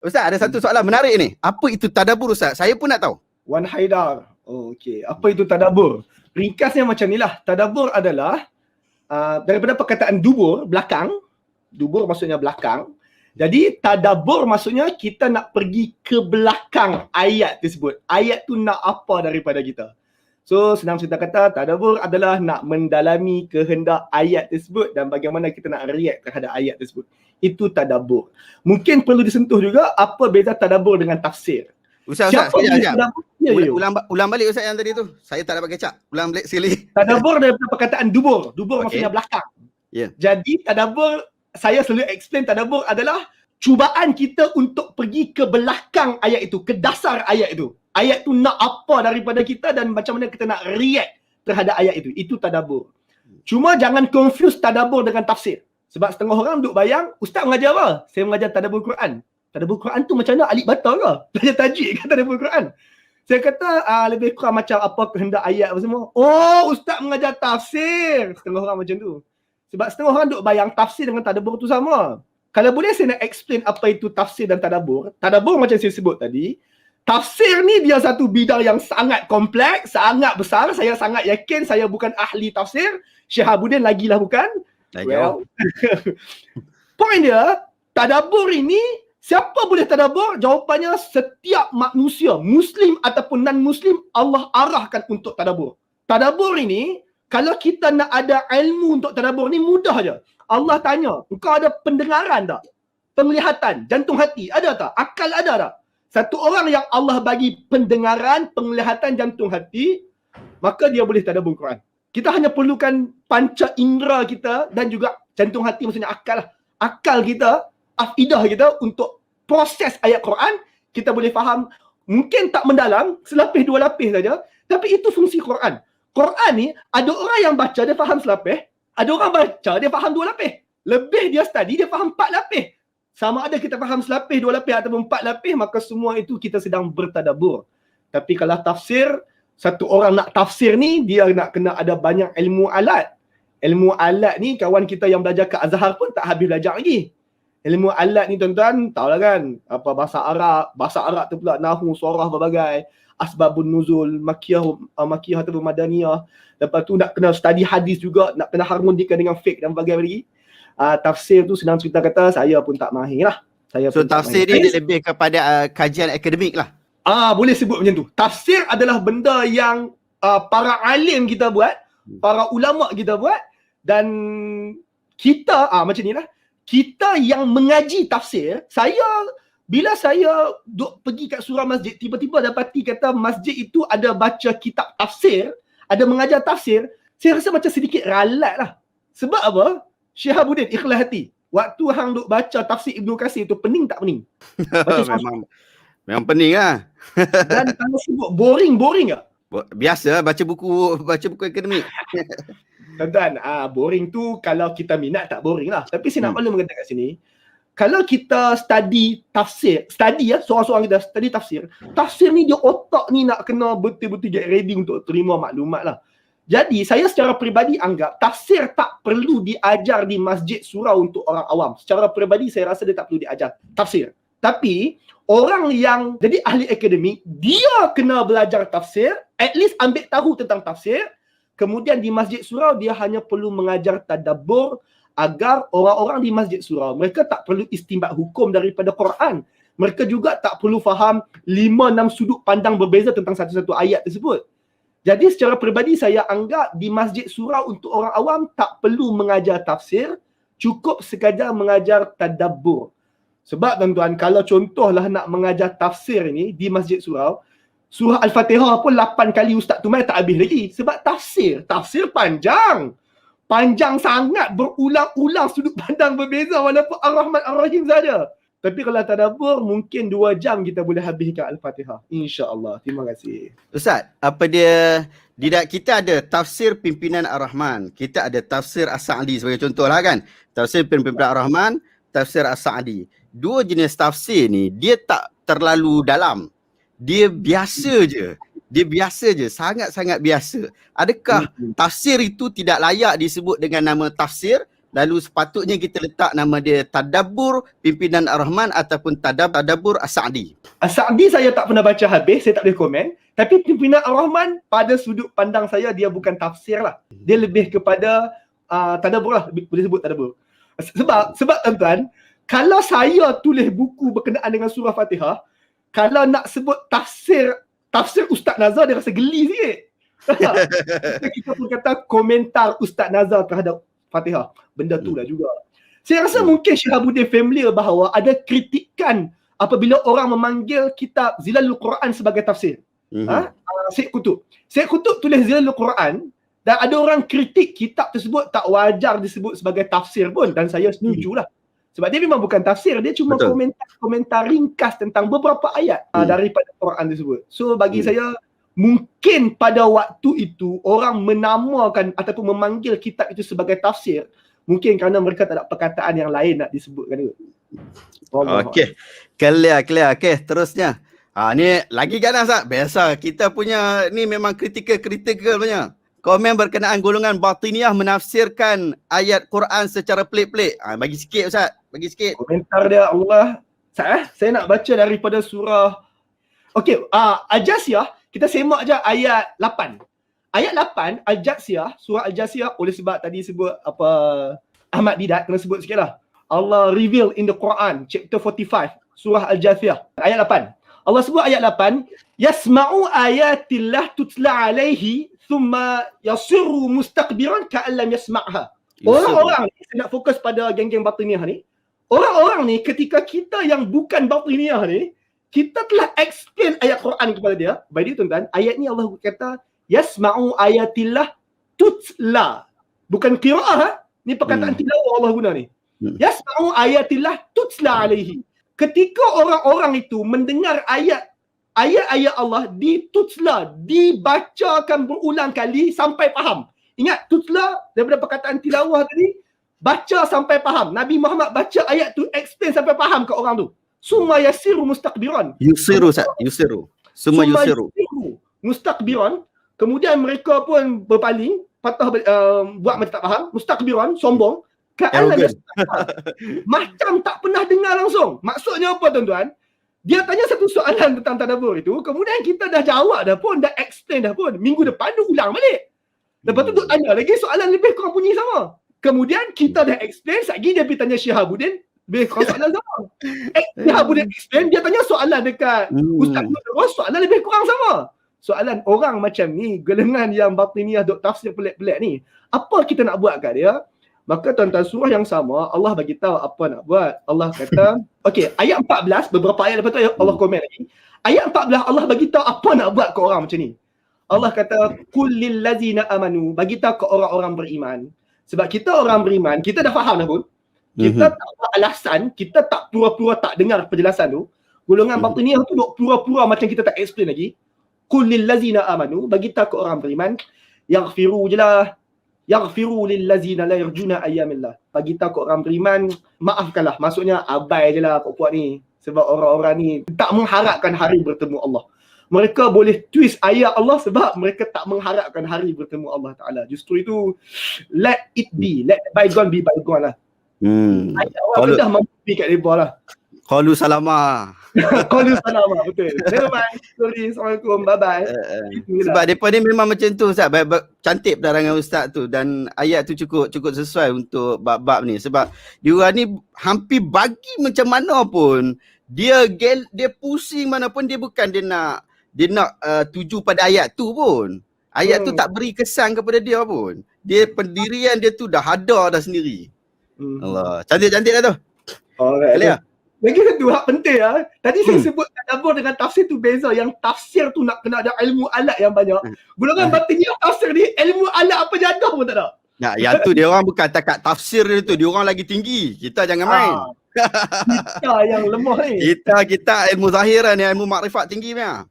Ustaz, ada satu soalan menarik ni. Apa itu tadabbur Ustaz? Saya pun nak tahu. Wan Haidar. Oh, okey. Apa itu tadabbur? Ringkasnya macam inilah. Tadabbur adalah daripada perkataan dubur, belakang. Dubur maksudnya belakang. Jadi tadabbur maksudnya kita nak pergi ke belakang ayat tersebut. Ayat tu nak apa daripada kita. So senang cerita kata, tadabbur adalah nak mendalami kehendak ayat tersebut dan bagaimana kita nak react terhadap ayat tersebut. Itu tadabbur. Mungkin perlu disentuh juga apa beza tadabbur dengan tafsir. Ustaz, sekejap. Ya, Ulang balik Ustaz yang tadi tu. Saya tak dapat kecap. Ulang balik sekali. Tadabbur daripada perkataan dubur. Dubur maksudnya belakang. Yeah. Jadi tadabbur, saya selalu explain tadabbur adalah cubaan kita untuk pergi ke belakang ayat itu, ke dasar ayat itu. Ayat tu nak apa daripada kita dan macam mana kita nak react terhadap ayat itu. Itu tadabbur. Cuma jangan confuse tadabbur dengan tafsir. Sebab setengah orang duk bayang, ustaz mengajar apa? Saya mengajar tadabbur Quran. Tadabbur Quran tu macam mana? Alif bata ke? Belajar tajwid ke tadabbur Quran? Saya kata lebih kurang macam apa kehendak ayat apa semua. Oh, ustaz mengajar tafsir. Setengah orang macam tu. Sebab setengah orang duk bayang tafsir dengan tadabbur tu sama. Kalau boleh saya nak explain apa itu tafsir dan tadabbur. Tadabbur macam saya sebut tadi, tafsir ni dia satu bidang yang sangat kompleks, sangat besar. Saya sangat yakin saya bukan ahli tafsir. Syihabuddin lagilah bukan. Well, point dia, tadabbur ini siapa boleh tadabbur? Jawapannya setiap manusia, Muslim ataupun non-Muslim, Allah arahkan untuk tadabbur. Tadabbur ini, kalau kita nak ada ilmu untuk tadabbur ni mudah je. Allah tanya, engkau ada pendengaran tak? Penglihatan, jantung hati, ada tak? Akal ada tak? Satu orang yang Allah bagi pendengaran, penglihatan, jantung hati, maka dia boleh tadabbur Quran. Kita hanya perlukan panca indera kita dan juga jantung hati, maksudnya akal lah. Akal kita, afidah kita untuk proses ayat Quran, kita boleh faham. Mungkin tak mendalam, selapis dua lapis saja, tapi itu fungsi Quran. Quran ni, ada orang yang baca, dia faham selapis. Ada orang baca, dia faham dua lapis. Lebih dia study, dia faham 4 lapis. Sama ada kita faham selapis, 2 lapis ataupun 4 lapis, maka semua itu kita sedang bertadabbur. Tapi kalau tafsir, satu orang nak tafsir ni, dia nak kena ada banyak ilmu alat. Ilmu alat ni, kawan kita yang belajar ke Azhar pun tak habis belajar lagi. Ilmu alat ni tuan-tuan, tahulah kan, apa bahasa Arab tu pula, nahu, surah berbagai, asbabun nuzul, makiyah ataupun madaniyah. Lepas tu nak kena study hadis juga, nak kena harmonikan dengan fiqh dan berbagai lagi. Tafsir tu senang cerita kata, saya pun tak mahir lah. So tafsir ni lebih kepada kajian akademik lah. Boleh sebut macam tu. Tafsir adalah benda yang para alim kita buat, para ulama kita buat, dan kita, macam ni lah, kita yang mengaji tafsir, bila saya duk pergi kat surau masjid, tiba-tiba dapati kata masjid itu ada baca kitab tafsir, ada mengajar tafsir, saya rasa macam sedikit ralat lah. Sebab apa? Syihabuddin, ikhlas hati. Waktu hang duk baca tafsir Ibnu Katsir tu, pening tak pening? Memang pening lah. Dan kalau sebut boring tak? Biasa baca buku akademik. Tuan-tuan, boring tu kalau kita minat tak boring lah. Tapi saya nak malu mengatakan kat sini, kalau kita study tafsir, seorang-seorang kita study tafsir ni dia otak ni nak kena betul-betul get ready untuk terima maklumat lah. Jadi saya secara peribadi anggap tafsir tak perlu diajar di masjid surau untuk orang awam. Secara peribadi saya rasa dia tak perlu diajar tafsir. Tapi orang yang jadi ahli akademik, dia kena belajar tafsir, at least ambil tahu tentang tafsir. Kemudian di masjid surau dia hanya perlu mengajar tadabbur agar orang-orang di masjid surau, mereka tak perlu istinbat hukum daripada Quran. Mereka juga tak perlu faham 5-6 sudut pandang berbeza tentang satu-satu ayat tersebut. Jadi secara peribadi saya anggap di masjid surau untuk orang awam tak perlu mengajar tafsir, cukup sekadar mengajar tadabbur. Sebab tuan-tuan, kalau contohlah nak mengajar tafsir ni di masjid surau, surah Al-Fatihah pun 8 kali ustaz Tumai tak habis lagi. Sebab tafsir panjang. Panjang sangat, berulang-ulang sudut pandang berbeza walaupun Ar-Rahman Ar-Rahim saja. Tapi kalau tadabbur, mungkin 2 jam kita boleh habiskan Al-Fatihah. InsyaAllah. Terima kasih. Ustaz, apa dia, kita ada tafsir pimpinan Ar-Rahman. Kita ada tafsir As-Sa'di sebagai contoh lah kan. Tafsir pimpinan Ar-Rahman, tafsir As-Sa'di. 2 jenis tafsir ni, dia tak terlalu dalam. Dia biasa je. Sangat-sangat biasa. Adakah tafsir itu tidak layak disebut dengan nama tafsir lalu sepatutnya kita letak nama dia Tadabbur Pimpinan Ar-Rahman ataupun Tadabbur As-Sa'di? As-Sa'di saya tak pernah baca habis, saya tak boleh komen. Tapi Pimpinan Ar-Rahman pada sudut pandang saya dia bukan tafsir lah. Dia lebih kepada tadabbur lah, boleh sebut tadabbur. Sebab tuan-tuan, kalau saya tulis buku berkenaan dengan surah Fatihah, kalau nak sebut tafsir Ustaz Nazar, dia rasa geli sikit. Kita pun kata komentar Ustaz Nazar terhadap Fatihah. Benda tu lah juga. Saya rasa mungkin Syihabuddin familiar bahawa ada kritikan apabila orang memanggil kitab Zilalul Quran sebagai tafsir. Syed Qutb tulis Zilalul Quran dan ada orang kritik kitab tersebut tak wajar disebut sebagai tafsir pun, dan saya setujulah. Sebab dia memang bukan tafsir, dia cuma komentar ringkas tentang beberapa ayat daripada Quran tersebut. So bagi saya, mungkin pada waktu itu orang menamakan ataupun memanggil kitab itu sebagai tafsir mungkin kerana mereka tak ada perkataan yang lain nak disebutkan itu. Okey. Clear. Okey, terusnya. Ni lagi ganas tak? Biasa kita punya ni memang kritikal punya. Komen berkenaan golongan batiniah menafsirkan ayat Quran secara pelik-pelik. Bagi sikit Ustaz, bagi sikit. Komentar dia Allah. Saya nak baca daripada surah. Okey, Al-Jasiyah. Kita semak je ayat 8. Ayat 8 Al-Jasiyah, surah Al-Jasiyah, oleh sebab tadi sebut apa Ahmad Didat, kena sebut sikit lah. Allah reveal in the Quran, chapter 45, surah Al-Jasiyah, ayat 8. Allah sebut ayat 8, yasma'u ayatillah tutla alaihi thumma yasirru mustaqbiran ka'an lam yasma'ha. Orang-orang ni, saya nak fokus pada geng-geng batiniah ni. Orang-orang ni ketika kita yang bukan batiniah ni, kita telah explain ayat Quran kepada dia. By the way tuan-tuan, ayat ni Allah kata yasma'u ayatillah tutla. Bukan qira'ah, ni perkataan tilawah Allah guna ni. Yasma'u ayatillah tutla alaihi. Ketika orang-orang itu mendengar ayat-ayat Allah ditutla, dibacakan berulang kali sampai faham. Ingat, tutla daripada perkataan tilawah tadi, baca sampai faham. Nabi Muhammad baca ayat tu, explain sampai faham ke orang tu. Summa yasiru mustakbiran. Yusiru. Summa yusiru. Mustakbiran. Kemudian mereka pun berpaling, patah buat macam tak faham. Mustakbiran, sombong. Macam tak pernah dengar langsung. Maksudnya apa tuan-tuan? Dia tanya satu soalan tentang tadabbur itu, kemudian kita dah jawab dah pun, dah explain dah pun. Minggu depan dia ulang balik. Lepas tu duk tanya lagi soalan lebih kurang bunyi sama. Kemudian kita dah explain, lagi dia pergi tanya Syihabuddin, lebih kurang soalan sama. Syihabuddin explain, dia tanya soalan dekat Ustaz terus, soalan lebih kurang sama. Soalan orang macam ni, golongan yang batiniah duk tafsir pelik-pelik ni, apa kita nak buat kat dia? Maka tuan-tuan, surah yang sama, Allah bagi tahu apa nak buat. Allah kata, okey, ayat 14, beberapa ayat lepas tu Allah komen lagi. Ayat 14 Allah bagi tahu apa nak buat ke orang macam ni. Allah kata, qul lil ladzina amanu, bagi tahu ke orang-orang beriman. Sebab kita orang beriman, kita dah faham dah pun. Kita tak ada alasan, kita tak pura-pura tak dengar penjelasan tu. Golongan batiniah tu duk pura-pura macam kita tak explain lagi. Qul lil ladzina amanu, bagi tahu ke orang beriman, yaghfiru je lah. Yaghfiru lil ladzina la yarjuna ayyamillah. Bagi tahu ke orang beriman, maafkanlah. Maksudnya abai je lah puak-puak ni. Sebab orang-orang ni tak mengharapkan hari bertemu Allah. Mereka boleh twist ayat Allah sebab mereka tak mengharapkan hari bertemu Allah Ta'ala. Justru itu, let it be. Let bygone be bygone lah. Ayat Allah dah mampu kat mereka lah. Qalu salama. Qalu salama, betul. Bye-bye. Sorry, Assalamualaikum. Bye-bye. Sebab mereka ni memang macam tu Ustaz. Cantik penerangan Ustaz tu. Dan ayat tu cukup sesuai untuk bab-bab ni. Sebab diorang ni hampir bagi macam mana pun, dia pusing mana pun, dia bukan dia nak tuju pada ayat tu pun. Ayat tu tak beri kesan kepada dia pun. Dia pendirian dia tu dah ada dah sendiri. Allah, cantik-cantik lah tu. Alright. Lagi satu hak penting lah. Tadi saya sebut tadabbur dengan tafsir tu beza. Yang tafsir tu nak kena ada ilmu alat yang banyak. Golongan batiniah tafsir ni ilmu alat apa jadah pun tak ada. Nah, yang tu dia orang bukan takat tafsir dia tu, dia orang lagi tinggi. Kita jangan main. Kita yang lemah ni. Kita ilmu zahiran ni, ilmu makrifat tinggi punya.